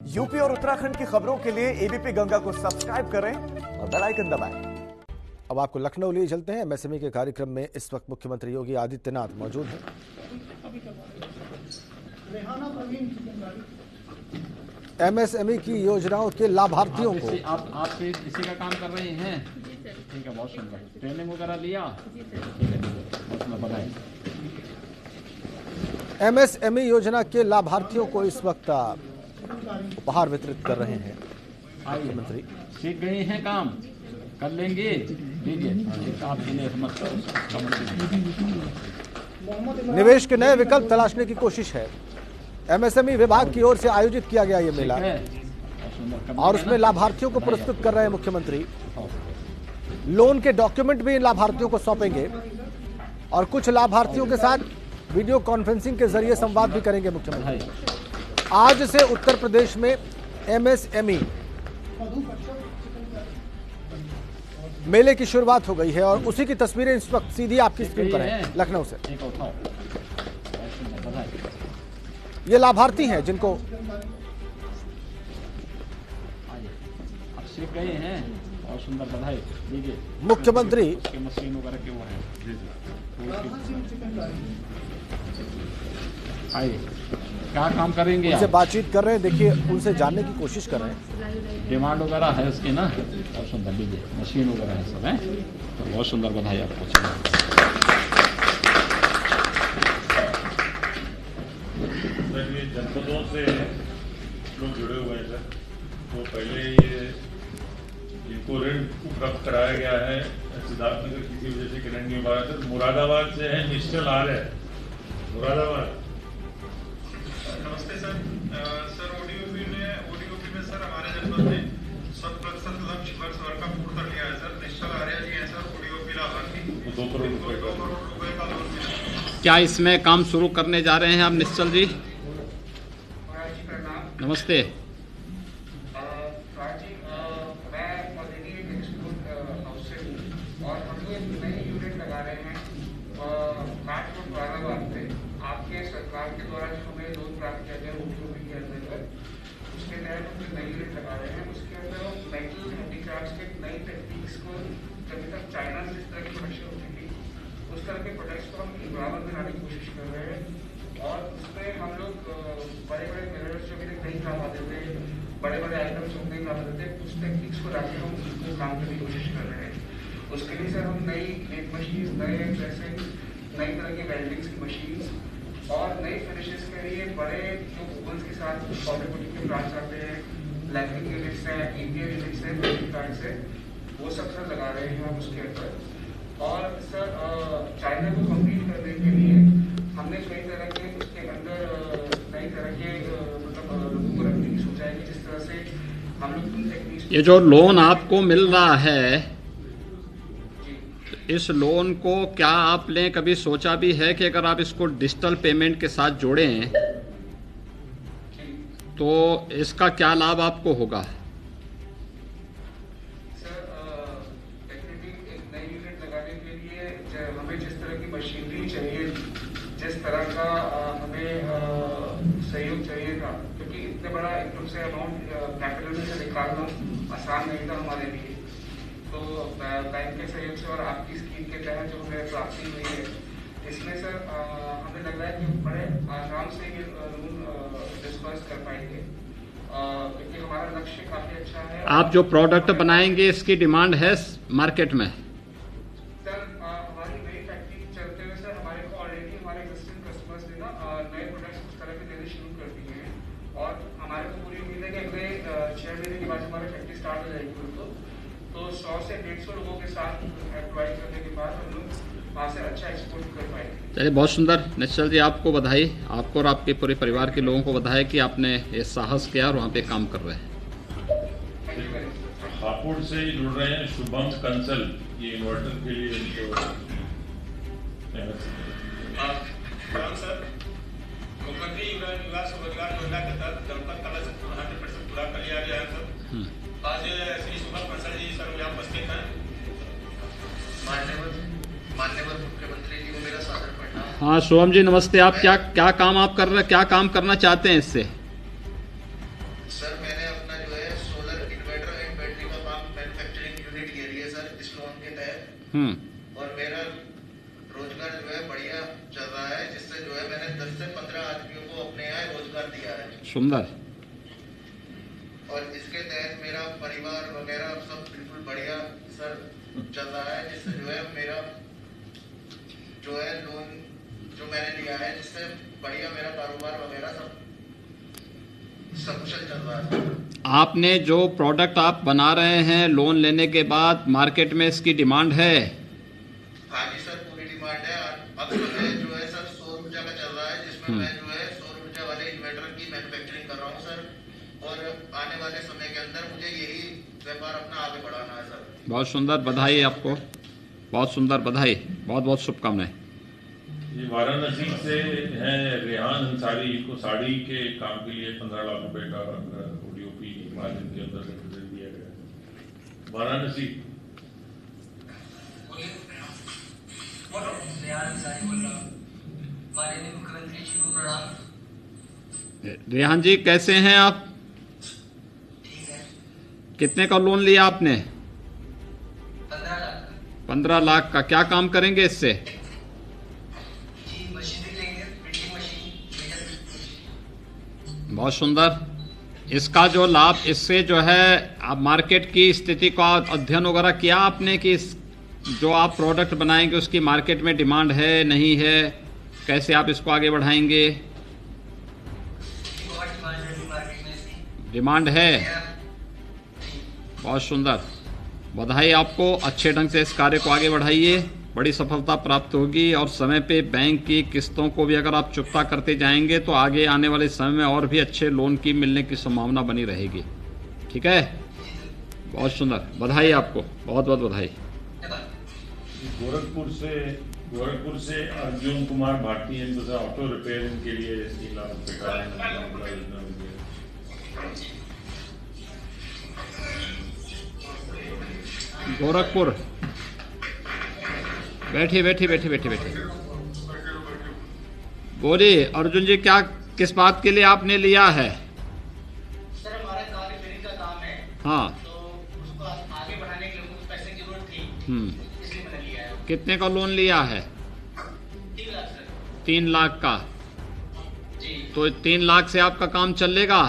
UP और उत्तराखंड की खबरों के लिए एबीपी गंगा को सब्सक्राइब करें और बेल आइकन दबाएं। अब आपको लखनऊ लिए चलते हैं। एमएसएमई के कार्यक्रम में इस वक्त मुख्यमंत्री योगी आदित्यनाथ मौजूद हैं। एमएसएमई की योजनाओं के लाभार्थियों को आप इसी का काम कर रहे हैं? ठीक है, बहुत सुंदर। ट्रेनिंग वगैरह लिया? बताइए। एमएसएमई योजना के लाभार्थियों को इस वक्त उपहार वितरित कर रहे हैं मुख्यमंत्री। सीख गए हैं, काम कर लेंगे। आपके लिए निवेश के नए विकल्प तलाशने की कोशिश है। एमएसएमई विभाग की ओर से आयोजित किया गया ये मेला और उसमें लाभार्थियों को पुरस्कृत कर रहे हैं मुख्यमंत्री। लोन के डॉक्यूमेंट भी इन लाभार्थियों को सौंपेंगे और कुछ लाभार्थियों के साथ वीडियो कॉन्फ्रेंसिंग के जरिए संवाद भी करेंगे मुख्यमंत्री। आज से उत्तर प्रदेश में एमएसएमई मेले की शुरुआत हो गई है और उसी की तस्वीरें इस वक्त सीधी आपकी स्क्रीन पर है लखनऊ से। ये लाभार्थी हैं जिनको सीख गए हैं और सुंदर बधाई दीजिए। मुख्यमंत्री मशीन वगैरह के वो है। क्या काम करेंगे? उनसे बातचीत कर रहे हैं। देखिए, उनसे जानने की कोशिश कर रहे हैं। डिमांड वगैरह है उसकी ना? बहुत सुंदर, लीजिए। मशीन वगैरह है सब है, तो बहुत सुंदर बधाई आपको। जनपदों से लोग जुड़े हुए हैं सर, तो पहले ये इनको ऋण उपलब्ध कराया गया है। सिद्धार्थनगर किसी वजह से ऋण नहीं पाया सर। मुरादाबाद से है निश्चल आ रहे हैं। मुरादाबाद। नमस्ते सर। सर ओडीओपी में सर हमारे जनपद में 100% लक्ष्य वर्ष वर्ग का पूर्ण कर लिया है सर। निश्चल आर्य जी हैं सर, ओडीओपी लाभार्थी। 2 करोड़ रुपए का लोन मिला। क्या इसमें काम शुरू करने जा रहे हैं आप निश्चल जी? नमस्ते। और हम लोग नई यूनिट लगा रहे हैं काठपुर मुरादाबाद पे। आपके सरकार के द्वारा जो हमें लोन प्राप्त किया गया ओडीओपी के अंदर, उसके तहत हम जो नई यूनिट लगा रहे हैं उसके अंदर हम मेटल हैंडीक्राफ्ट्स के नई टेक्निक्स को, जब तक चाइना से इस तरह की प्रोडक्शन होती थी उस तरह के प्रोडक्ट्स को हम बराबर में लाने की कोशिश कर रहे हैं। और उसमें हम लोग बड़े बड़े मिरर्स जो भी नहीं काम आते थे, बड़े बड़े आइटम्स जो नहीं काम आते थे, उस टेक्निक्स को लाके हम उसको काम करने की कोशिश कर रहे हैं। उसके लिए सर हम नई प्लेट मशीन, नए ड्रेसिंग, नई तरह की वेल्डिंग्स की मशीन्स और नई फिनिशेस के लिए बड़े जो ओवन्स के साथ पाउडर कोटिंग के प्लांट्स आते हैं, लैमिंग यूनिट्स हैं, ईपीएल यूनिट्स हैं, वेल्डिंग प्लांट्स हैं, वो सब सर लगा रहे हैं हम उसके अंदर। और सर चाइना को कम्पीट करने के लिए हमने कई तरह के उसके अंदर नई तरह के मतलब लोगों को रखने की सोचा है कि जिस तरह से हम लोग टेक्निक्स। ये जो लोन आपको मिल रहा है, इस लोन को क्या आपने कभी सोचा भी है कि अगर आप इसको डिजिटल पेमेंट के साथ जोड़ें तो इसका क्या लाभ आपको होगा? सर टेक्निकली एक नई यूनिट लगाने के लिए हमें जिस तरह की मशीनरी चाहिए, जिस तरह का हमें सहयोग चाहिए था, क्योंकि इतने बड़ा एकदम से अमाउंट कैपिटल से निकालना आसान नहीं था हमारे लिए। तो बैंक के सहयोग से और आपकी स्कीम के तहत जो हमें प्राप्ति हुई है, इसमें सर हमें लग रहा है कि बड़े आराम से ये लोन डिस्पर्स कर पाएंगे, क्योंकि हमारा लक्ष्य काफी अच्छा है। आप जो प्रोडक्ट बनाएंगे इसकी डिमांड है मार्केट में? सर हमारी नई फैक्ट्री चलते हुए सर हमारे को ऑलरेडी हमारे एग्जिस्टिंग कस्टमर्स ने ना नए प्रोडक्ट्स उस तरह के देने शुरू कर दिए हैं और हमारे को पूरी उम्मीद है कि अगले 6 महीने के बाद हमारी फैक्ट्री स्टार्ट हो जाएगी। तो 100 से 150 लोगों के साथ एम्प्लॉय करने के बाद हम लोग वहाँ से अच्छा एक्सपोर्ट कर पाएंगे। चलिए, बहुत सुंदर। निश्चल जी, आपको बधाई, आपको और आपके पूरे परिवार के लोगों को बधाई कि आपने ये साहस किया और वहाँ पे काम कर रहे हैं। हापुड़ से ही जुड़ रहे हैं शुभम कंसल, ये इन्वर्टर के लिए सर मुख्यमंत्री युवा स्वरोजगार योजना के तहत जनपद का लक्ष्य 100% पूरा कर लिया गया है सर। आज श्री शुभम कंसल जी सर यहाँ उपस्थित हैं। माननीय मुख्यमंत्री जी को मेरा सादर प्रणाम। हाँ शुभम जी नमस्ते। आप क्या काम आप कर रहे, क्या काम करना चाहते हैं इससे? सर सर मैंने अपना जो है सोलर इन्वर्टर एंड बैटरी का काम मैन्युफैक्चरिंग यूनिट के लिए सर इस लोन के तहत, और मेरा रोजगार जो है बढ़िया चल रहा है, जिससे जो है मैंने 10 से 15 आदमियों को अपने यहाँ रोजगार दिया है। सुंदर। और इसके तहत मेरा परिवार वगैरह सब बिल्कुल बढ़िया सर चल रहा है, जिससे जो है मेरा जो है लोन जो मैंने लिया है, जिससे बढ़िया मेरा कारोबार वगैरह सब कुशल चल रहा है। आपने जो प्रोडक्ट आप बना रहे हैं लोन लेने के बाद मार्केट में इसकी डिमांड है? हाँ जी सर, पूरी डिमांड है। अब समय जो है सर सौर ऊर्जा का चल रहा है, जिसमें मैं जो है सौर ऊर्जा वाले इन्वर्टर की मैन्युफैक्चरिंग कर रहा हूँ सर, और आने वाले समय के अंदर मुझे यही व्यापार अपना आगे बढ़ाना है सर। बहुत सुंदर, बधाई आपको, बहुत सुंदर, बधाई, बहुत बहुत शुभकामनाएं। ये वाराणसी से हैं रेहान अंसारी, इनको साड़ी के काम के लिए 15 लाख रुपए का ओडीओपी मार्जिन के अंदर रिप्रेजेंट दिया गया है। वाराणसी मुख्यमंत्री जी को प्रणाम। रेहान जी कैसे हैं आप? कितने का लोन लिया आपने? 15 लाख। 15 लाख का। क्या काम करेंगे इससे? बहुत सुंदर। इसका जो लाभ, इससे जो है आप मार्केट की स्थिति का अध्ययन वगैरह किया आपने कि जो आप प्रोडक्ट बनाएंगे उसकी मार्केट में डिमांड है नहीं है, कैसे आप इसको आगे बढ़ाएंगे? डिमांड है। बहुत सुंदर, बधाई आपको। अच्छे ढंग से इस कार्य को आगे बढ़ाइए, बड़ी सफलता प्राप्त होगी। और समय पे बैंक की किस्तों को भी अगर आप चुकता करते जाएंगे तो आगे आने वाले समय में और भी अच्छे लोन की मिलने की संभावना बनी रहेगी। ठीक है, बहुत सुंदर, बधाई आपको, बहुत बहुत बधाई। गोरखपुर से अर्जुन कुमार भारती, इनको सर ऑटो रिपेयरिंग के लिए 3 लाख रुपए का योजना मिली है। गोरखपुर, बैठिए बैठिए बैठिए बैठिए बैठिए। बोलिए अर्जुन जी, क्या किस बात के लिए आपने लिया है? सर हमारा कार रिपेयरिंग का काम है। हाँ, तो उसको आगे बढ़ाने के लिए कुछ पैसे की जरूरत थी, इसलिए मैंने लिया है। कितने का लोन लिया है? 3 लाख सर। 3 लाख का। जी तो 3 लाख से आपका काम चलेगा?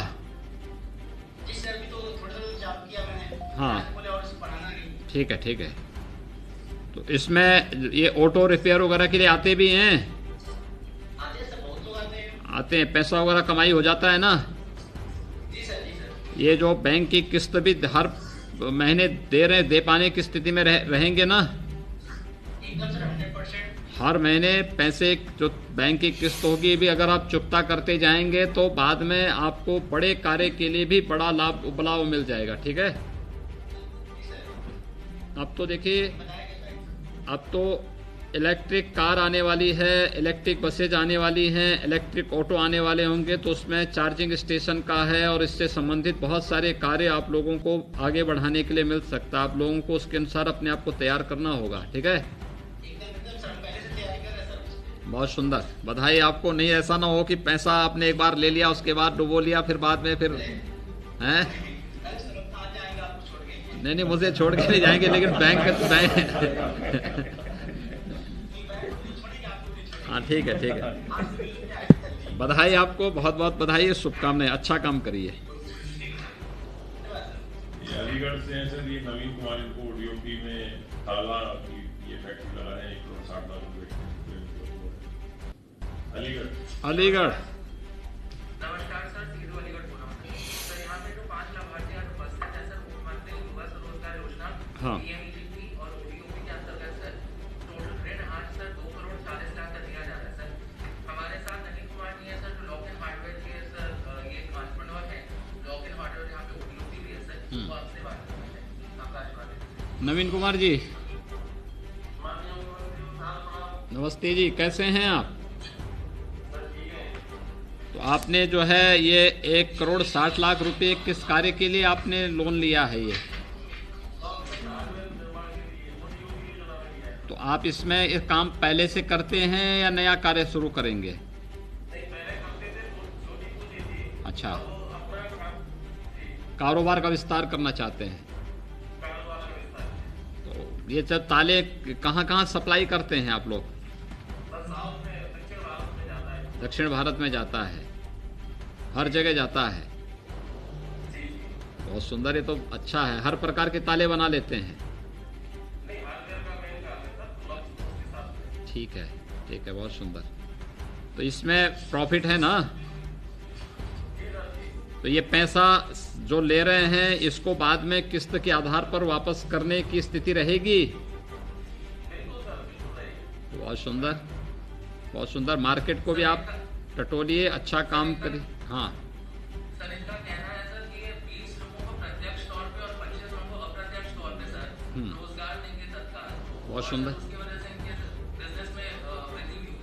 जी सर, अभी तो थोड़ा सा जॉब किया मैंने। हाँ। बोले और बढ़ाना नहीं। ठीक है ठीक है। तो इसमें ये ऑटो रिपेयर वगैरह के लिए आते भी हैं? आते हैं सर, बहुत लोग आते हैं। आते हैं, पैसा वगैरह कमाई हो जाता है ना? जी सर, जी सर। ये जो बैंक की किस्त भी हर महीने दे पाने की स्थिति में रहेंगे ना? एकदम सर 100%। हर महीने पैसे जो बैंक की किस्त होगी भी अगर आप चुकता करते जाएंगे तो बाद में आपको बड़े कार्य के लिए भी बड़ा लाभ मिल जाएगा। ठीक है, अब तो देखिए, अब तो इलेक्ट्रिक कार आने वाली है, इलेक्ट्रिक बसेज आने वाली हैं, इलेक्ट्रिक ऑटो आने वाले होंगे, तो उसमें चार्जिंग स्टेशन का है और इससे संबंधित बहुत सारे कार्य आप लोगों को आगे बढ़ाने के लिए मिल सकता है। आप लोगों को उसके अनुसार अपने आप को तैयार करना होगा। ठीक है, बहुत सुंदर, बधाई आपको। नहीं ऐसा ना हो कि पैसा आपने एक बार ले लिया उसके बाद डुबो लिया, फिर बाद में फिर हैं? नहीं, मुझे छोड़ के नहीं जाएंगे, लेकिन बैंक हाँ ठीक है ठीक है, बधाई आपको, बहुत बहुत बधाई, शुभकामनाएं, अच्छा काम करिए। अलीगढ़ से हैं सर, ये नवीन कुमार, इनको ओडीओपी में ताला की ये फैक्ट्री लगा है, 1,60 लाख रुपए। अलीगढ़। नमस्कार सर, सीधू अलीगढ़ बोल रहा हूँ सर। यहाँ पे जो 5 लाभार्थी उपस्थित है सर, मुख्यमंत्री युवा स्वरोजगार योजना पीएमईजीपी और ओडीओपी के अंतर्गत सर टोटल ऋण आज सर 2 करोड़ 40 लाख का दिया जा रहा है सर। हमारे साथ नवीन कुमार जी है सर, जो लॉक इन हार्डवेयर के सर ये एंटरप्रेन्योर है। लॉक इन हार्डवेयर यहाँ पे ओडीओपी भी है सर, वो आपसे बात करते हैं आकाशवाणी। नवीन कुमार जी नमस्ते जी, कैसे हैं आप? तो आपने जो है ये 1,60 लाख रुपए किस कार्य के लिए आपने लोन लिया है ये? तो आप इसमें ये काम पहले से करते हैं या नया कार्य शुरू करेंगे? अच्छा, कारोबार का विस्तार करना चाहते हैं। कारोबार का विस्तार। तो ये सब ताले कहाँ कहाँ सप्लाई करते हैं आप लोग? बस साउथ में, दक्षिण भारत में जाता है। दक्षिण भारत में जाता है, हर जगह जाता है। जी जी। बहुत सुंदर, ये तो अच्छा है। हर प्रकार के ताले बना लेते हैं। नहीं, हार्डवेयर का मेन काम है सर, लॉक के साथ। ठीक है, ठीक है, बहुत सुंदर। तो इसमें प्रॉफिट है ना? तो ये पैसा जो ले रहे हैं इसको बाद में किस्त के आधार पर वापस करने की स्थिति रहेगी? बहुत सुंदर, बहुत सुंदर। मार्केट को भी आप टटोलिए, अच्छा काम करिए। हाँ सर, इनका कहना है सर कि ये 20 लोगों को प्रत्यक्ष तौर पे और 25 लोगों को अप्रत्यक्ष तौर पे सर रोजगार देंगे सरकार। बहुत सुंदर। उसकी वजह से इनके बिजनेस में वृद्धि भी हुई।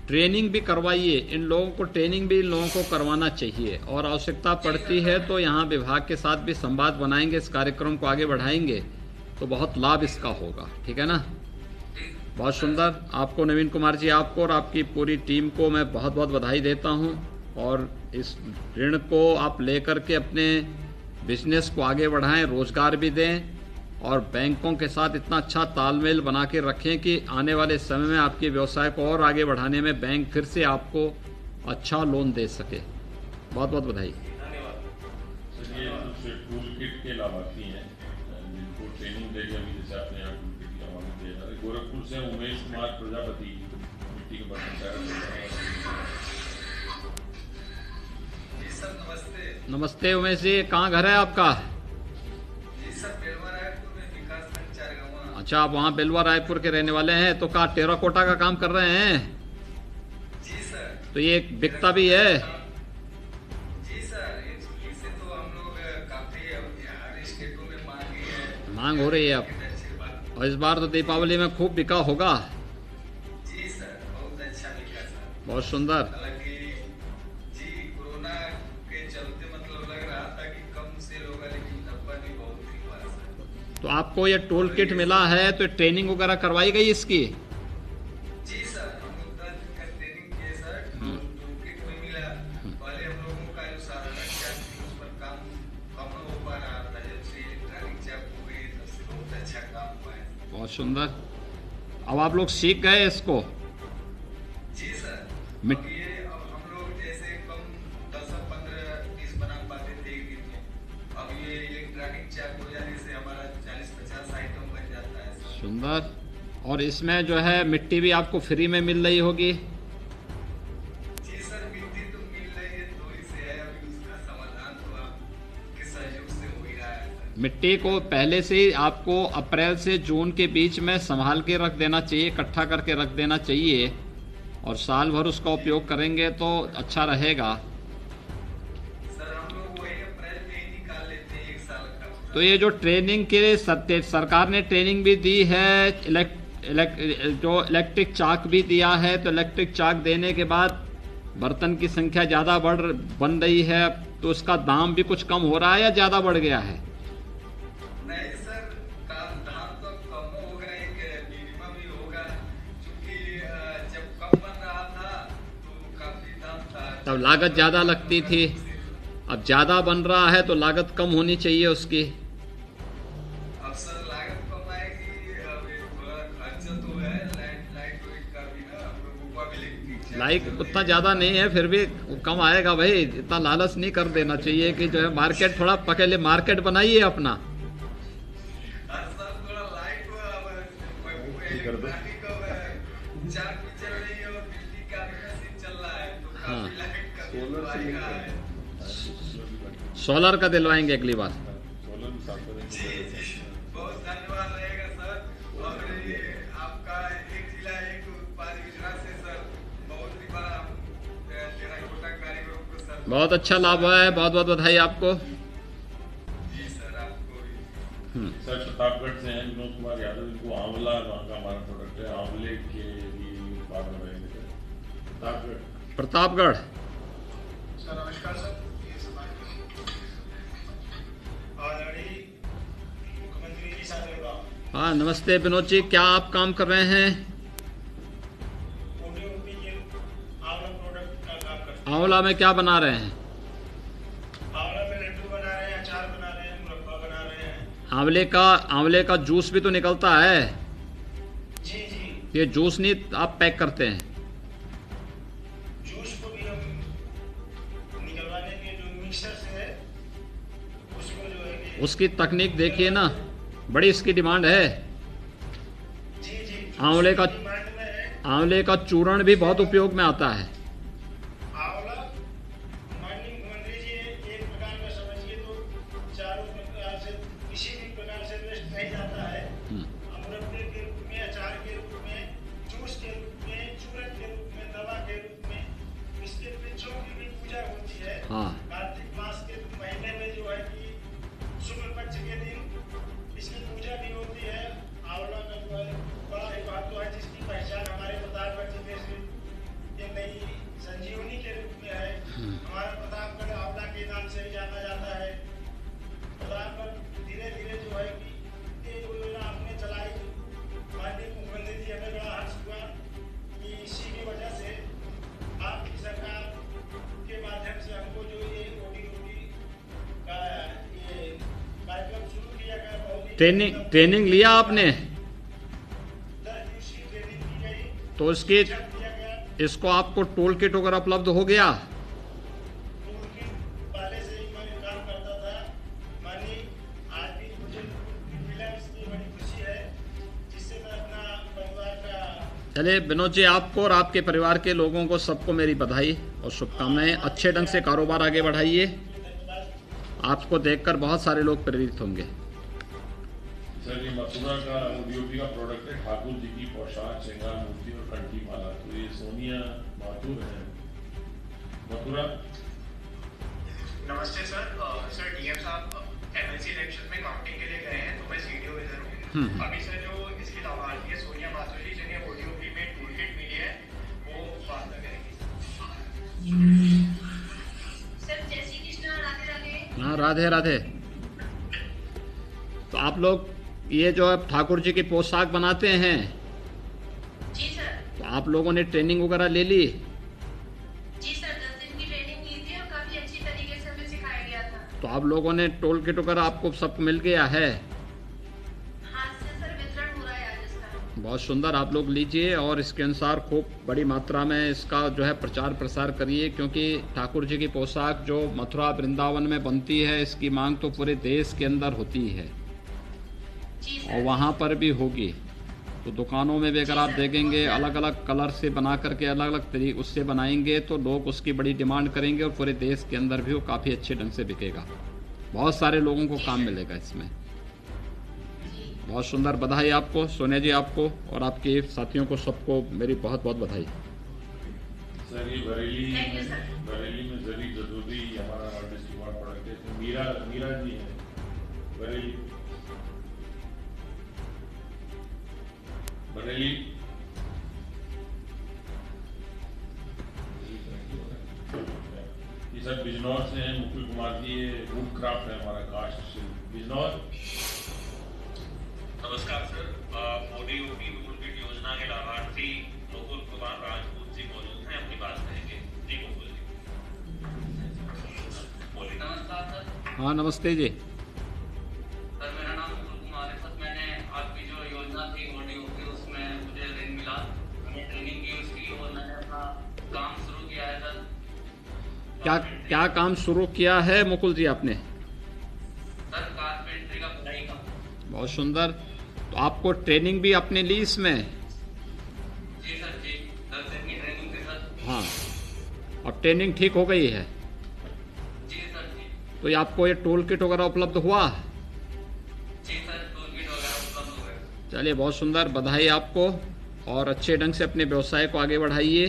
ट्रेनिंग भी करवाइए इन लोगों को, ट्रेनिंग भी इन लोगों को करवाना चाहिए, और आवश्यकता पड़ती है तो यहाँ विभाग के साथ भी संवाद बनाएंगे, इस कार्यक्रम को आगे बढ़ाएंगे तो बहुत लाभ इसका होगा। ठीक है ना? बहुत सुंदर। आपको नवीन कुमार जी, आपको और आपकी पूरी टीम को मैं बहुत बहुत बधाई देता हूँ, और इस ऋण को आप लेकर के अपने बिजनेस को आगे बढ़ाएं, रोजगार भी दें, और बैंकों के साथ इतना अच्छा तालमेल बना के रखें कि आने वाले समय में आपके व्यवसाय को और आगे बढ़ाने में बैंक फिर से आपको अच्छा लोन दे सके। बहुत बहुत बधाई। सर, ये कुछ टूल किट के लाभार्थी हैं जिनको ट्रेनिंग देगी अभी, जैसे आपने यहाँ टूल किट की लाभार्थी दे रहा है। गोरखपुर से उमेश कुमार प्रजापति, मिट्टी के बर्तन। सर नमस्ते। नमस्ते उमेश जी, कहाँ घर है आपका? जी सर, बेलवा रायपुर में विकास खंड चारगांव। अच्छा, आप वहाँ बेलवा रायपुर के रहने वाले हैं, तो कहाँ टेराकोटा का काम कर रहे हैं? जी सर। तो ये बिकता भी है? जी सर, इसे तो हम लोग काफी हर स्टेटों में मांग मांग हो रही है अब, और इस बार तो दीपावली में खूब बिका होगा। जी सर, बहुत अच्छा बिका सर। बहुत सुंदर। हालांकि जी कोरोना के चलते मतलब लग रहा था कि कम सेल होगा, लेकिन धब्बा भी बहुत ही हुआ सर। तो आपको ये टूल किट मिला है तो ट्रेनिंग वगैरह करवाई गई इसकी? जी सर, हम लोग 10 दिन का ट्रेनिंग किए सर। टूल किट में मिला। पहले हम लोगों का जो साधारण चार्ज थी उस पर काम कम हो पा रहा था, जब से इलेक्ट्रॉनिक चार्ज हो गई तब से बहुत अच्छा काम हुआ है। बहुत सुंदर। अब आप लोग सीख गए इसको? जी सर। मिट- अब हम लोग जैसे कम 10 15 पीस बना पाते थे एक दिन में, अब ये इलेक्ट्रॉनिक चार्ज हो जाने से हमारा 40-50 आइटम बन जाता है सर। सुंदर। और इसमें जो है मिट्टी भी आपको फ्री में मिल रही होगी? जी सर, मिट्टी तो मिल रही है, थोड़ी से है, अभी उसका समाधान तो आपके सहयोग से हो ही रहा है सर। मिट्टी को पहले से ही आपको अप्रैल से जून के बीच में संभाल के रख देना चाहिए, इकट्ठा करके रख देना चाहिए, और साल भर उसका उपयोग करेंगे तो अच्छा रहेगा। सर हम लोग वही अप्रैल में ही निकाल लेते हैं 1 साल का। तो ये जो ट्रेनिंग के लिए सरकार ने ट्रेनिंग भी दी है, जो इलेक्ट्रिक चाक भी दिया है, तो इलेक्ट्रिक चाक देने के बाद बर्तन की संख्या ज़्यादा बन रही है, तो उसका दाम भी कुछ कम हो रहा है या ज़्यादा बढ़ गया है? नहीं सर, दाम तो कम होगा, एक मिनिमम ही होगा, क्योंकि जब कम बन रहा था तो काफी दाम था। तब लागत ज़्यादा लगती थी, अब ज़्यादा बन रहा है तो लागत कम होनी चाहिए उसकी। अब सर लागत कम आएगी, अब ये थोड़ा खर्चा तो है, लाइट वेट का भी ना, हम लोगों को भी इलेक्ट्रिक लाइक उतना ज़्यादा नहीं है, फिर भी कम आएगा भाई। इतना लालच नहीं कर देना चाहिए कि जो है मार्केट थोड़ा पहले मार्केट बनाइए अपना। सर थोड़ा लाइट इलेक्ट्रॉनिक चार्ज भी चल रही है और बिजली का भी मशीन चल रहा है, तो हाँ। काफी लाइट का बिल आएगा है। सोलर का दिलवाएंगे अगली बार। सोलर भी साफ करेंगे। जी, बहुत धन्यवाद रहेगा सर। और ये आपका एक जिला एक उत्पाद योजना से सर बहुत ही बड़ा टेराकोटा कारीगरों को सर। बहुत अच्छा लाभ हुआ है, बहुत बहुत बधाई आपको। जी सर, आपको भी। सर प्रतापगढ़ से हैं विनोद कुमार यादव, इनको आंवला वहाँ का हमारा प्रोडक्ट है, आंवले के भी उत्पाद बनाएंगे सर प्रतापगढ़। सर नमस्कार सर, ये समाज आदरणीय मुख्यमंत्री जी साहब का हाँ नमस्ते विनोद जी, क्या आप काम कर रहे हैं? ओटी के आंवला प्रोडक्ट का काम करते हैं। आंवला में क्या बना रहे हैं? आंवला में लड्डू बना रहे हैं, अचार बना आंवले का जूस भी तो निकलता है। जी जी, ये जूस नहीं आप पैक करते हैं? जूस को भी हम निकलवाने के जो मिक्सर से है उसको जो है कि उसकी तकनीक देखिए ना, बड़ी इसकी डिमांड है। जी जी, आंवले का डिमांड में है। आंवले का चूर्ण भी बहुत उपयोग में आता है। आंवला माननीय मुख्यमंत्री जी एक प्रकार का समझिए तो चारों प्रकार से किसी भी प्रकार से वेस्ट नहीं जाता है। अमृत के रूप में, अचार के रूप में, जूस के रूप में, चूरन के रूप में, दवा के रूप में, इसके वृक्षों की भी पूजा होती है। हाँ। कार्तिक मास के महीने में जो है कि शुक्ल पक्ष के दिन इसकी पूजा भी होती है। आंवला का जो है बड़ा एक महत्व है, जिसकी पहचान हमारे प्रतापगढ़ जिले से ये नई संजीवनी के रूप में है। हमारा प्रतापगढ़ आंवला के नाम से जाना जाता है। प्रतापगढ़ धीरे धीरे जो है कि ये योजना आपने चलाई, माननीय मुख्यमंत्री जी, हमें बड़ा हर्ष हुआ कि इसी की वजह से आपकी सरकार के माध्यम से हमको जो ये ODOD का ये कार्यक्रम शुरू किया गया। बहुत ही ट्रेनिंग लिया आपने? 10 दिवसीय ट्रेनिंग की गई, तो इसकी किया गया। इसको आपको टोल किट वगैरह उपलब्ध हो गया? टूल किट पहले से ही मैं काम करता था। मानी आज भी मुझे मिला, इसकी बड़ी खुशी है, जिससे मैं अपना परिवार का चलिए विनोद जी, आपको और आपके परिवार के लोगों को सबको मेरी बधाई और शुभकामनाएं। अच्छे ढंग से कारोबार आगे बढ़ाइए। आपको देखकर बहुत सारे लोग प्रेरित होंगे। सर ये मथुरा का ODOD का प्रोडक्ट है, ठाकुर जी की पोशाक, श्रृंगार मूर्ति और कंठी माला। तो ये सोनिया माथुर है, मथुरा। नमस्ते सर। सर DM साहब MLC इलेक्शन में काउंटिंग के लिए गए हैं, तो मैं CDO इधर हूँ। अभी सर जो इसकी लाभार्थी है सोनिया माथुर जी, जिन्हें ODOD में टूल किट मिली है, वो बात करेंगे। सर जय श्री कृष्ण, राधे राधे। हाँ, राधे राधे। तो आप लोग ये जो है ठाकुर जी की पोशाक बनाते हैं, जी सर। तो आप लोगों ने ट्रेनिंग वगैरह ले ली? जी सर, 10 दिन की ट्रेनिंग ली थी और काफी अच्छी तरीके से हमें सिखाया गया था। तो आप लोगों ने टोल किट वगैरह आपको सब मिल गया है? हाथ से सर वितरण हो रहा है आज इसका। बहुत सुंदर। आप लोग लीजिए और इसके अनुसार खूब बड़ी मात्रा में इसका जो है प्रचार प्रसार करिए, क्योंकि ठाकुर जी की पोशाक जो मथुरा वृंदावन में बनती है, इसकी मांग तो पूरे देश के अंदर होती है जी और सर। वहाँ पर भी होगी। तो दुकानों में भी अगर आप देखेंगे अलग अलग कलर से बना करके अलग अलग तरीके उससे बनाएंगे, तो लोग उसकी बड़ी डिमांड करेंगे और पूरे देश के अंदर भी वो काफ़ी अच्छे ढंग से बिकेगा। बहुत सारे लोगों को काम मिलेगा इसमें। बहुत सुंदर। बधाई आपको सोनिया जी, आपको और आपके साथियों को सबको मेरी बहुत बहुत बधाई। सर ये Bareilly Thank you, sir. Bareilly में जरी जदूदी हमारा आर्टिस्ट अवार्ड प्रोडक्ट है। तो मीरा जी हैं बरेली। ये सब बिजनौर से हैं। मुकुल कुमार जी, ये वुड क्राफ्ट है हमारा, कास्ट शिल्प, बिजनौर। नमस्कार सर। ODOD टूल किट योजना के लाभार्थी मुकुल कुमार राजपूत जी मौजूद हैं, अपनी बात करेंगे। जी मुकुल जी बोलिए। नमस्कार सर। हाँ नमस्ते जी। सर मेरा नाम मुकुल कुमार है। सर मैंने आपकी जो योजना थी ODOD, उसमें मुझे ऋण मिला, मैंने ट्रेनिंग की उसकी और मैंने अपना काम शुरू किया है सर। क्या काम शुरू किया है मुकुल जी आपने? सर कारपेंटरी का बुनाई का। बहुत सुंदर। तो आपको ट्रेनिंग भी आपने ली इसमें? जी सर जी, 10 दिन की ट्रेनिंग थी सर। हाँ, और ट्रेनिंग ठीक हो गई है? जी सर जी। तो ये आपको ये टोल किट वगैरह उपलब्ध हुआ? जी सर, टूल किट वगैरह उपलब्ध हो गए। चलिए बहुत सुंदर, बधाई आपको और अच्छे ढंग से अपने व्यवसाय को आगे बढ़ाइए।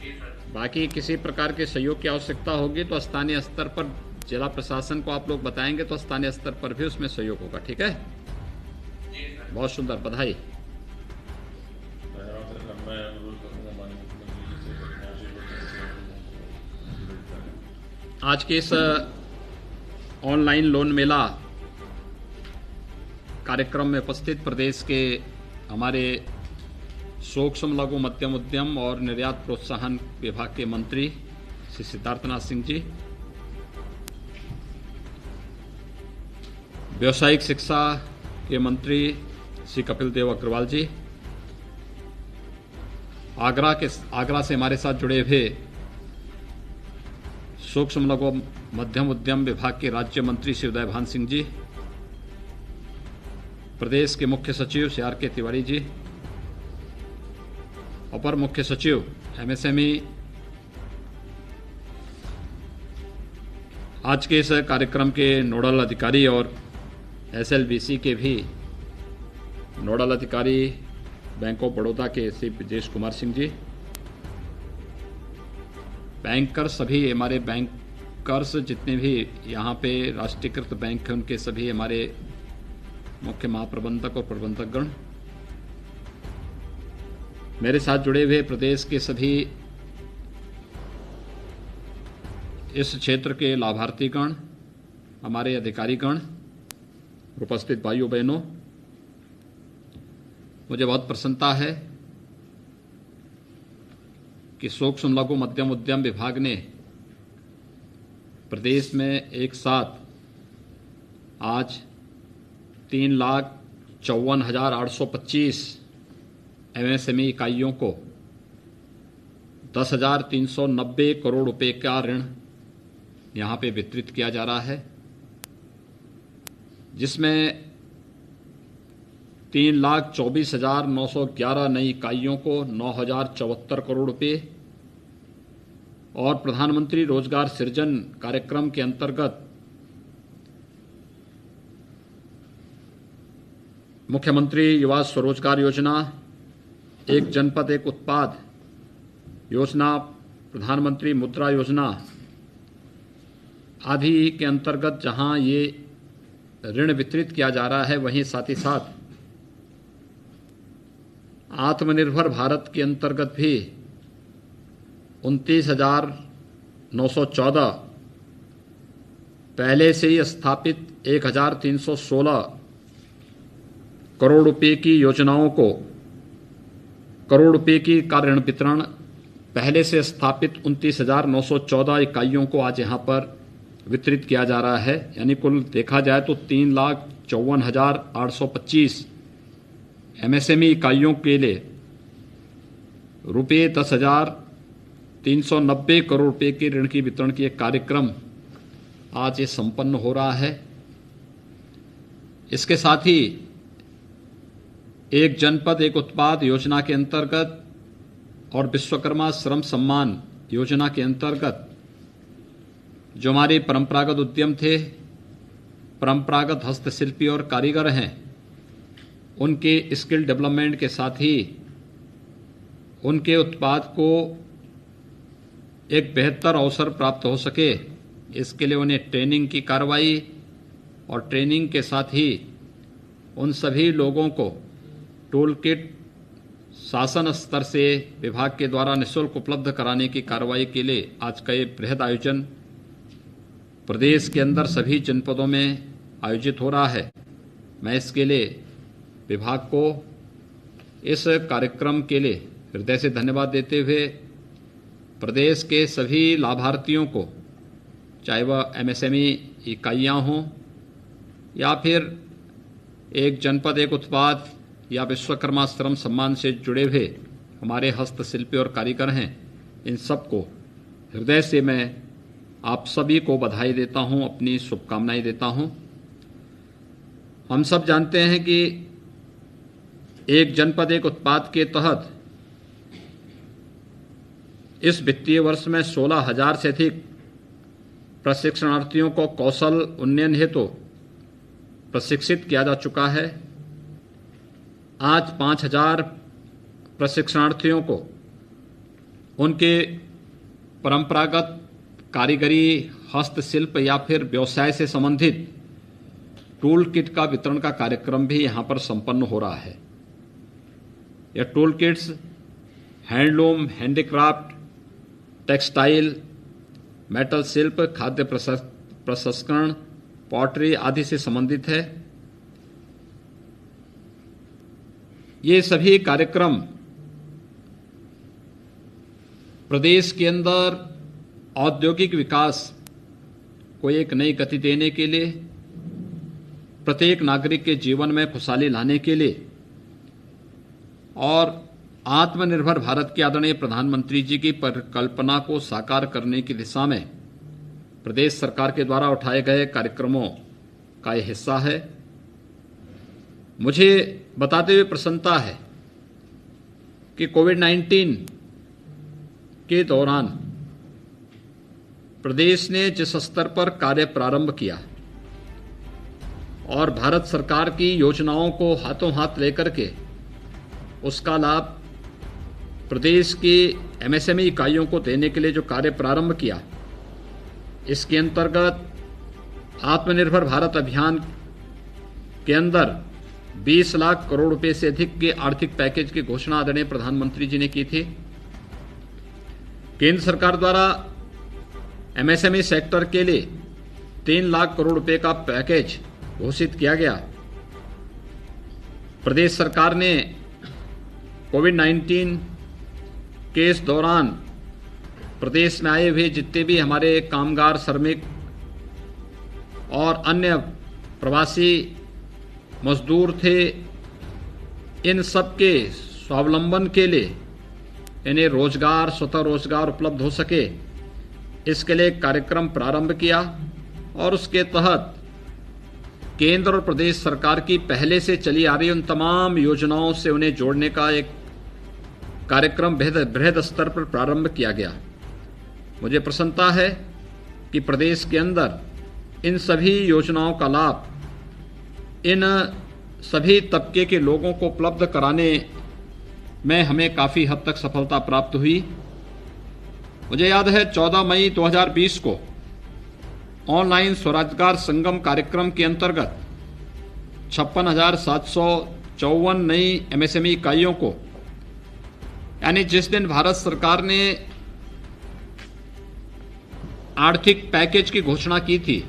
जी सर। बाकी किसी प्रकार के सहयोग की आवश्यकता होगी तो स्थानीय स्तर पर जिला प्रशासन को आप लोग बताएंगे, तो स्थानीय स्तर पर भी उसमें सहयोग होगा। ठीक है, जी सर। बहुत सुंदर, बधाई। धन्यवाद सर। मैं अनुरोध करूँगा माननीय मुख्यमंत्री जी से आज के इस ऑनलाइन लोन मेला कार्यक्रम में उपस्थित प्रदेश के हमारे सूक्ष्म लघु मध्यम उद्यम और निर्यात प्रोत्साहन विभाग के मंत्री श्री सिद्धार्थनाथ सिंह जी, व्यावसायिक शिक्षा के मंत्री श्री कपिल देव अग्रवाल जी, आगरा से हमारे साथ जुड़े हुए सूक्ष्म लघु मध्यम उद्यम विभाग के राज्य मंत्री श्री उदयभान सिंह जी, प्रदेश के मुख्य सचिव श्री आर.के. तिवारी जी, अपर मुख्य सचिव एमएसएमई, आज के इस कार्यक्रम के नोडल अधिकारी और एसएलबीसी के भी नोडल अधिकारी बैंक ऑफ बड़ौदा के श्री ब्रजेश कुमार सिंह जी, बैंकर, सभी हमारे बैंकर्स जितने भी यहाँ पे राष्ट्रीयकृत बैंक हैं उनके सभी हमारे मुख्य महाप्रबंधक और प्रबंधकगण, मेरे साथ जुड़े हुए प्रदेश के सभी इस क्षेत्र के लाभार्थीगण, हमारे अधिकारीगण, उपस्थित भाइयों बहनों, मुझे बहुत प्रसन्नता है कि सूक्ष्म लघु मध्यम उद्यम विभाग ने प्रदेश में एक साथ आज 3,54,825 एमएसएमई इकाइयों को 10,390 करोड़ रुपए का ऋण यहाँ पे वितरित किया जा रहा है, जिसमें 3,24,911 नई इकाइयों को 9,074 करोड़ रुपए और प्रधानमंत्री रोजगार सृजन कार्यक्रम के अंतर्गत मुख्यमंत्री युवा स्वरोजगार योजना, एक जनपद एक उत्पाद योजना, प्रधानमंत्री मुद्रा योजना आदि के अंतर्गत जहां ये ऋण वितरित किया जा रहा है, वहीं साथ ही साथ आत्मनिर्भर भारत के अंतर्गत भी 29,914 पहले से ही स्थापित 1,316 करोड़ रुपए की योजनाओं को करोड़ रुपए की का ऋण वितरण पहले से स्थापित 29,914 इकाइयों को आज यहां पर वितरित किया जा रहा है। यानी कुल देखा जाए तो 3,54,825 एमएसएमई इकाइयों के लिए रुपये 10,390 करोड़ रुपए के ऋण की वितरण की एक कार्यक्रम आज ये संपन्न हो रहा है। इसके साथ ही एक जनपद एक उत्पाद योजना के अंतर्गत और विश्वकर्मा श्रम सम्मान योजना के अंतर्गत जो हमारे परंपरागत उद्यम थे, परंपरागत हस्तशिल्पी और कारीगर हैं, उनके स्किल डेवलपमेंट के साथ ही उनके उत्पाद को एक बेहतर अवसर प्राप्त हो सके, इसके लिए उन्हें ट्रेनिंग की कार्रवाई और ट्रेनिंग के साथ ही उन सभी लोगों को टूल किट शासन स्तर से विभाग के द्वारा निःशुल्क उपलब्ध कराने की कार्रवाई के लिए आज का ये बृहद आयोजन प्रदेश के अंदर सभी जनपदों में आयोजित हो रहा है। मैं इसके लिए विभाग को इस कार्यक्रम के लिए हृदय से धन्यवाद देते हुए प्रदेश के सभी लाभार्थियों को, चाहे वह एमएसएमई इकाइयाँ हों या फिर एक जनपद एक उत्पाद या विश्वकर्मा श्रम सम्मान से जुड़े हुए हमारे हस्तशिल्पी और कारीगर हैं, इन सबको हृदय से मैं आप सभी को बधाई देता हूं, अपनी शुभकामनाएं देता हूं। हम सब जानते हैं कि एक जनपद एक उत्पाद के तहत इस वित्तीय वर्ष में 16,000 से अधिक प्रशिक्षणार्थियों को कौशल उन्नयन हेतु प्रशिक्षित किया जा चुका है। आज 5,000 प्रशिक्षणार्थियों को उनके परंपरागत कारीगरी, हस्तशिल्प या फिर व्यवसाय से संबंधित टूल किट का वितरण का कार्यक्रम भी यहां पर संपन्न हो रहा है। यह tool kits handloom, handicraft, textile, metal शिल्प, खाद्य प्रसंस्करण, पॉटरी आदि से संबंधित है। ये सभी कार्यक्रम प्रदेश के अंदर औद्योगिक विकास को एक नई गति देने के लिए प्रत्येक नागरिक के जीवन में खुशहाली लाने के लिए और आत्मनिर्भर भारत के आदरणीय प्रधानमंत्री जी की परिकल्पना को साकार करने की दिशा में प्रदेश सरकार के द्वारा उठाए गए कार्यक्रमों का यह हिस्सा है। मुझे बताते हुए प्रसन्नता है कि कोविड-19 के दौरान प्रदेश ने जिस स्तर पर कार्य प्रारंभ किया और भारत सरकार की योजनाओं को हाथों हाथ लेकर के उसका लाभ प्रदेश की एमएसएमई इकाइयों को देने के लिए जो कार्य प्रारंभ किया, इसके अंतर्गत आत्मनिर्भर भारत अभियान के अंदर 20 लाख करोड़ रुपए से अधिक के आर्थिक पैकेज की घोषणा आदरणीय प्रधानमंत्री जी ने की थी। केंद्र सरकार द्वारा एमएसएमई सेक्टर के लिए 3 लाख करोड़ रुपए का पैकेज घोषित किया गया। प्रदेश सरकार ने कोविड-19 के इस दौरान प्रदेश में आए हुए जितने भी हमारे कामगार, श्रमिक और अन्य प्रवासी मजदूर थे, इन सब के स्वावलंबन के लिए इन्हें रोजगार, स्वतः रोजगार उपलब्ध हो सके, इसके लिए कार्यक्रम प्रारंभ किया और उसके तहत केंद्र और प्रदेश सरकार की पहले से चली आ रही उन तमाम योजनाओं से उन्हें जोड़ने का एक कार्यक्रम बृहद स्तर पर प्रारंभ किया गया। मुझे प्रसन्नता है कि प्रदेश के अंदर इन सभी योजनाओं का लाभ इन सभी तबके के लोगों को उपलब्ध कराने में हमें काफ़ी हद तक सफलता प्राप्त हुई। मुझे याद है 14 मई 2020 को ऑनलाइन स्वरोजगार संगम कार्यक्रम के अंतर्गत 56,754 नई एमएसएमई इकाइयों को, यानी जिस दिन भारत सरकार ने आर्थिक पैकेज की घोषणा की थी,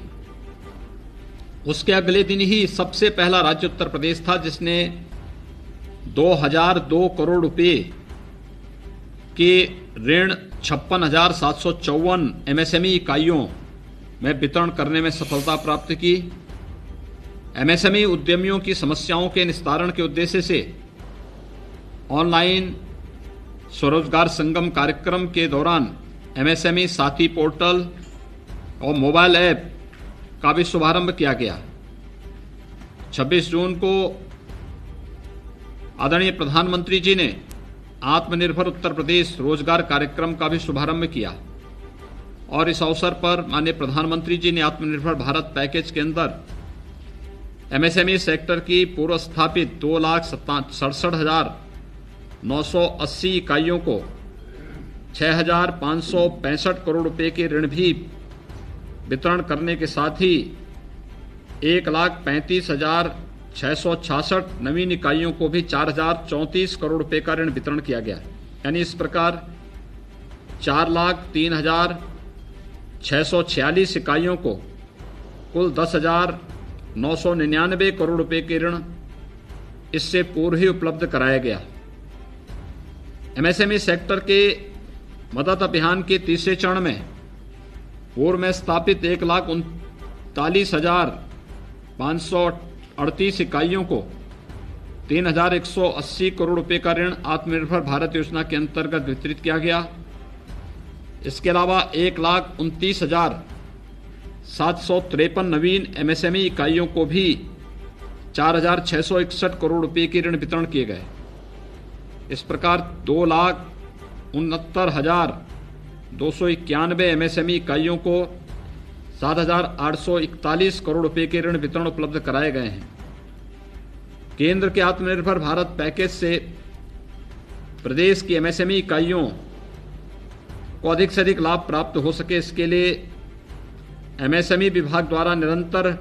उसके अगले दिन ही सबसे पहला राज्य उत्तर प्रदेश था जिसने 2002 करोड़ रुपए के ऋण 56,754 एमएसएमई इकाइयों में वितरण करने में सफलता प्राप्त की। एमएसएमई उद्यमियों की समस्याओं के निस्तारण के उद्देश्य से ऑनलाइन स्वरोजगार संगम कार्यक्रम के दौरान एमएसएमई साथी पोर्टल और मोबाइल ऐप का भी शुभारंभ किया गया। 26 जून को आदरणीय प्रधानमंत्री जी ने आत्मनिर्भर उत्तर प्रदेश रोजगार कार्यक्रम का भी शुभारंभ किया और इस अवसर पर माननीय प्रधानमंत्री जी ने आत्मनिर्भर भारत पैकेज के अंदर एमएसएमई सेक्टर की पूर्व स्थापित 2,67,980 इकाइयों को 6,565 करोड़ रुपए के ऋण भी वितरण करने के साथ ही 1,35,666 नवीन इकाइयों को भी 4,034 करोड़ रुपए का ऋण वितरण किया गया। यानी इस प्रकार 4,03,646 इकाइयों को कुल 10,999 करोड़ रुपए के ऋण इससे पूर्व ही उपलब्ध कराया गया। एमएसएमई सेक्टर के मदद अभियान के तीसरे चरण में पूर्व में स्थापित 1,39,538 इकाइयों को 3,180 करोड़ रुपए का ऋण आत्मनिर्भर भारत योजना के अंतर्गत वितरित किया गया। इसके अलावा 1,29,753 नवीन एमएसएमई इकाइयों को भी 4,661 करोड़ रुपए के ऋण वितरण किए गए। इस प्रकार 2,69,291 एमएसएमई इकाइयों को 7,841 करोड़ रुपए के ऋण वितरण उपलब्ध कराए गए हैं। केंद्र के आत्मनिर्भर भारत पैकेज से प्रदेश की एमएसएमई इकाइयों को अधिक से अधिक लाभ प्राप्त हो सके, इसके लिए एमएसएमई विभाग द्वारा निरंतर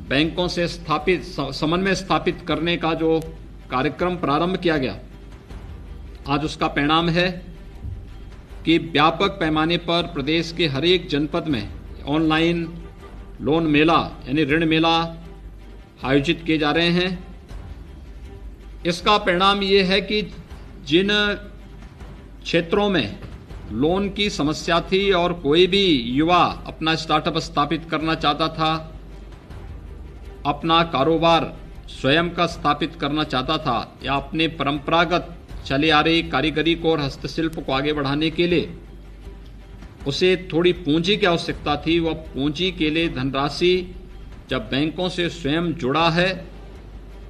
बैंकों से समन्वय स्थापित करने का जो कार्यक्रम प्रारंभ किया गया, आज उसका परिणाम है कि व्यापक पैमाने पर प्रदेश के हर एक जनपद में ऑनलाइन लोन मेला यानी ऋण मेला आयोजित किए जा रहे हैं। इसका परिणाम ये है कि जिन क्षेत्रों में लोन की समस्या थी और कोई भी युवा अपना स्टार्टअप स्थापित करना चाहता था, अपना कारोबार स्वयं का स्थापित करना चाहता था या अपने परंपरागत चले आ रही कारीगरी को और हस्तशिल्प को आगे बढ़ाने के लिए उसे थोड़ी पूंजी की आवश्यकता थी, वह पूंजी के लिए धनराशि जब बैंकों से स्वयं जुड़ा है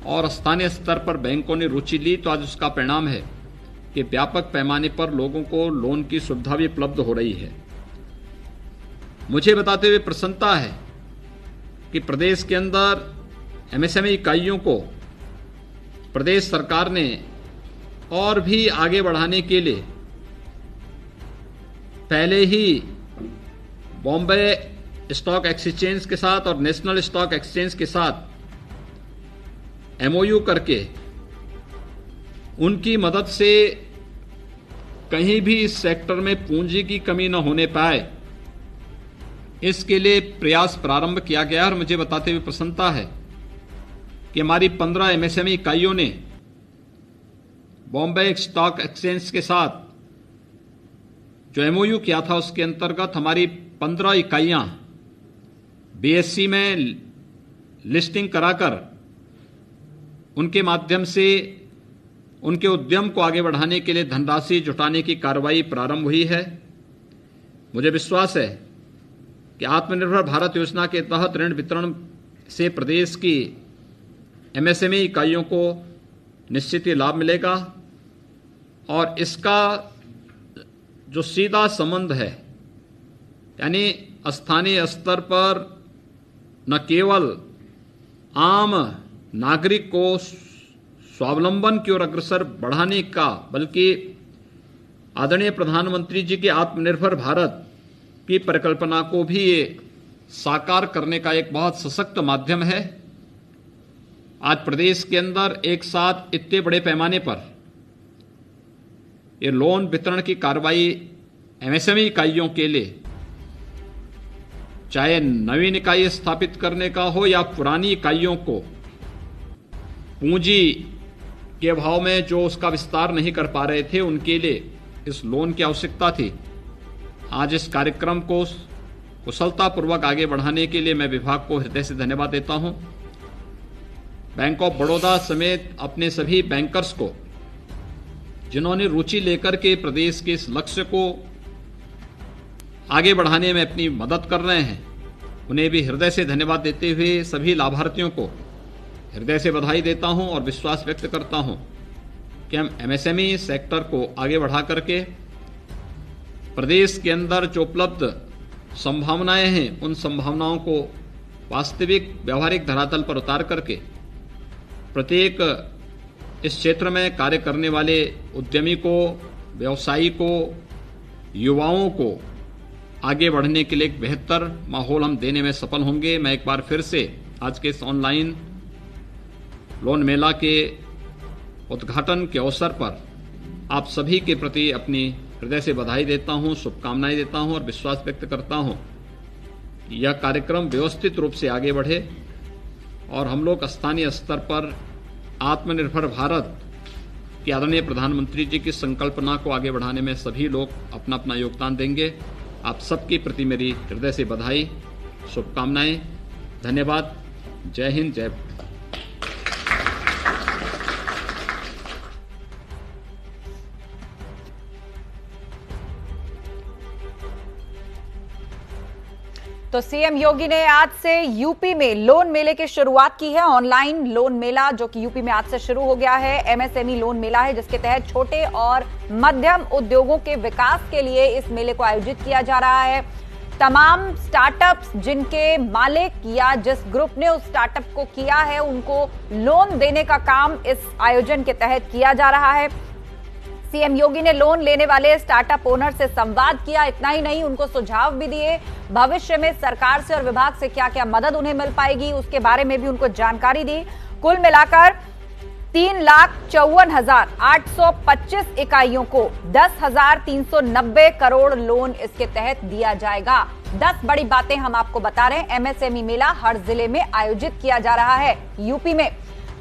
और स्थानीय स्तर पर बैंकों ने रुचि ली तो आज उसका परिणाम है कि व्यापक पैमाने पर लोगों को लोन की सुविधा भी उपलब्ध हो रही है। मुझे बताते हुए प्रसन्नता है कि प्रदेश के अंदर एमएसएमई इकाइयों को प्रदेश सरकार ने और भी आगे बढ़ाने के लिए पहले ही बॉम्बे स्टॉक एक्सचेंज के साथ और नेशनल स्टॉक एक्सचेंज के साथ एमओयू करके उनकी मदद से कहीं भी इस सेक्टर में पूंजी की कमी न होने पाए, इसके लिए प्रयास प्रारंभ किया गया। और मुझे बताते हुए प्रसन्नता है कि हमारी 15 एमएसएमई इकाइयों ने बॉम्बे स्टॉक एक्सचेंज के साथ जो एमओयू किया था उसके अंतर्गत हमारी 15 इकाइयां बीएससी में लिस्टिंग कराकर उनके माध्यम से उनके उद्यम को आगे बढ़ाने के लिए धनराशि जुटाने की कार्रवाई प्रारंभ हुई है। मुझे विश्वास है कि आत्मनिर्भर भारत योजना के तहत ऋण वितरण से प्रदेश की एमएसएमई इकाइयों को निश्चित ही लाभ मिलेगा और इसका जो सीधा संबंध है यानी स्थानीय स्तर पर न केवल आम नागरिक को स्वावलंबन की ओर अग्रसर बढ़ाने का बल्कि आदरणीय प्रधानमंत्री जी के आत्मनिर्भर भारत की परिकल्पना को भी ये साकार करने का एक बहुत सशक्त माध्यम है। आज प्रदेश के अंदर एक साथ इतने बड़े पैमाने पर ये लोन वितरण की कार्रवाई एमएसएमई इकाइयों के लिए चाहे नवीन इकाई स्थापित करने का हो या पुरानी इकाइयों को पूंजी के अभाव में जो उसका विस्तार नहीं कर पा रहे थे उनके लिए इस लोन की आवश्यकता थी। आज इस कार्यक्रम को कुशलतापूर्वक आगे बढ़ाने के लिए मैं विभाग को हृदय से धन्यवाद देता हूं। बैंक ऑफ बड़ौदा समेत अपने सभी बैंकर्स को जिन्होंने रुचि लेकर के प्रदेश के इस लक्ष्य को आगे बढ़ाने में अपनी मदद कर रहे हैं, उन्हें भी हृदय से धन्यवाद देते हुए सभी लाभार्थियों को हृदय से बधाई देता हूं और विश्वास व्यक्त करता हूं कि हम एमएसएमई सेक्टर को आगे बढ़ा करके प्रदेश के अंदर जो उपलब्ध संभावनाएं हैं उन संभावनाओं को वास्तविक व्यवहारिक धरातल पर उतार करके प्रत्येक इस क्षेत्र में कार्य करने वाले उद्यमी को, व्यवसायी को, युवाओं को आगे बढ़ने के लिए एक बेहतर माहौल हम देने में सफल होंगे। मैं एक बार फिर से आज के इस ऑनलाइन लोन मेला के उद्घाटन के अवसर पर आप सभी के प्रति अपनी हृदय से बधाई देता हूं, शुभकामनाएं देता हूं और विश्वास व्यक्त करता हूं कि यह कार्यक्रम व्यवस्थित रूप से आगे बढ़े और हम लोग स्थानीय स्तर पर आत्मनिर्भर भारत की आदरणीय प्रधानमंत्री जी की संकल्पना को आगे बढ़ाने में सभी लोग अपना अपना योगदान देंगे। आप सबके प्रति मेरी हृदय से बधाई, शुभकामनाएं, धन्यवाद। जय हिंद, जय भारत। तो सीएम योगी ने आज से यूपी में लोन मेले की शुरुआत की है। ऑनलाइन लोन मेला जो कि यूपी में आज से शुरू हो गया है, एमएसएमई लोन मेला है जिसके तहत छोटे और मध्यम उद्योगों के विकास के लिए इस मेले को आयोजित किया जा रहा है। तमाम स्टार्टअप्स जिनके मालिक या जिस ग्रुप ने उस स्टार्टअप को किया है उनको लोन देने का काम इस आयोजन के तहत किया जा रहा है। सीएम योगी ने लोन लेने वाले स्टार्टअप ओनर से संवाद किया। इतना ही नहीं, उनको सुझाव भी दिए भविष्य में सरकार से और विभाग से क्या क्या मदद उन्हें मिल पाएगी उसके बारे में भी उनको जानकारी दी। कुल मिलाकर 3,54,825 इकाइयों को 10,390 करोड़ लोन इसके तहत दिया जाएगा। 10 बड़ी बातें हम आपको बता रहे हैं। एमएसएमई मेला हर जिले में आयोजित किया जा रहा है। यूपी में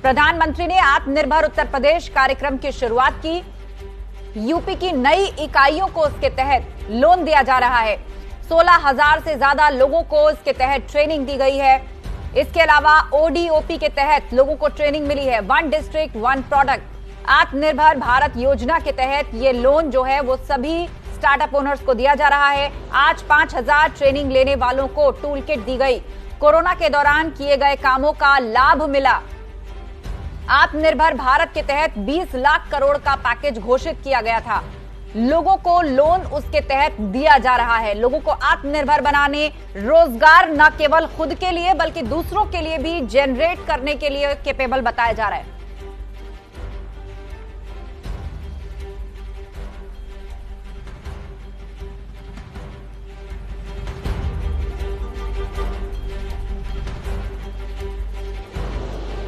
प्रधानमंत्री ने आत्मनिर्भर उत्तर प्रदेश कार्यक्रम की शुरुआत की। यूपी की नई इकाइयों को इसके तहत लोन दिया जा रहा है। 16,000 से ज्यादा लोगों को इसके तहत ट्रेनिंग दी गई है। इसके अलावा ODOP के तहत लोगों को ट्रेनिंग मिली है। 1 डिस्ट्रिक्ट 1 प्रोडक्ट आत्मनिर्भर भारत योजना के तहत ये लोन जो है वो सभी स्टार्टअप ओनर्स को दिया जा रहा है। आज 5000 ट्रेनिंग लेने वालों को टूल किट दी गई। कोरोना के दौरान किए गए कामों का लाभ मिला। आत्मनिर्भर भारत के तहत 20 लाख करोड़ का पैकेज घोषित किया गया था। लोगों को लोन उसके तहत दिया जा रहा है। लोगों को आत्मनिर्भर बनाने, रोजगार न केवल खुद के लिए बल्कि दूसरों के लिए भी जनरेट करने के लिए कैपेबल बताया जा रहा है।